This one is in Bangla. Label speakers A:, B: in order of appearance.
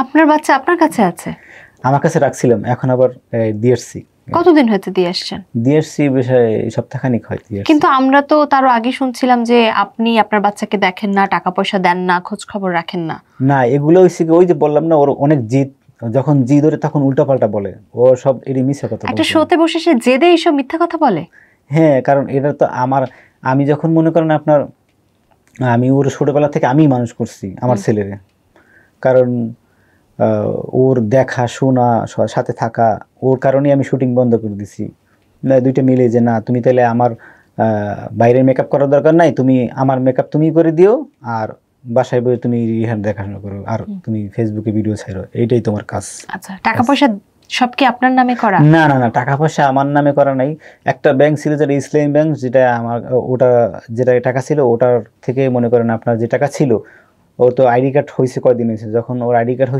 A: আপনার বাচ্চা আপনার কাছে আছে?
B: আমার কাছে রাখছিলাম, এখন আবার দিয়ে আসছি।
A: কতদিন হয়েছে দিয়ে আসছেন?
B: দিয়ে আসছি বিষয়ে সপ্তাহখানিক হয় দিয়ে আসছি।
A: কিন্তু আমরা তো তারও আগে শুনছিলাম যে আপনি আপনার বাচ্চাকে দেখেন না, টাকা পয়সা দেন না, খোঁজ খবর রাখেন না।
B: না, এগুলো হচ্ছে ওই যে বললাম না, ওর অনেক জিদ, যখন জিদ ওরে তখন উল্টাপাল্টা বলে, ও সব এরই মিথ্যা কথা
A: একটা
B: বলছে।
A: শোতে বসে সে জেদে এইসব মিথ্যা কথা বলে?
B: হ্যাঁ, কারণ এটা তো আমি যখন মনে করেন আপনার, আমি ওর ছোটবেলা থেকে আমি মানুষ করছি আমার ছেলেরে, কারণ ওর দেখা শোনা সাথে থাকা, ওর কারণেই আমি শুটিং বন্ধ করে দিছি। দুইটা মিলে যে না তুমি তাহলে আমার বাইরের মেকআপ করার দরকার নাই, তুমি আমার মেকআপ তুমি করে দিও, আর বাসায় বসে তুমি রিহার দেখাশোনা করো, আর তুমি ফেসবুকে ভিডিও ছাড়ো, এইটাই তোমার কাজ।
A: আচ্ছা, টাকা পয়সা সব কি আপনার নামে করা?
B: না না না, টাকা পয়সা আমার নামে করা নাই। একটা ব্যাংক ছিল যেটা ইসলামী ব্যাংক, যেটা আমার ওটা যেটা টাকা ছিল ওটার থেকে মনে করেন আপনার যে টাকা ছিল, ও তো আইডি কার্ড হয়েছে কয়দিন হয়েছে, যখন ওর আইডি কার্ড হয়েছে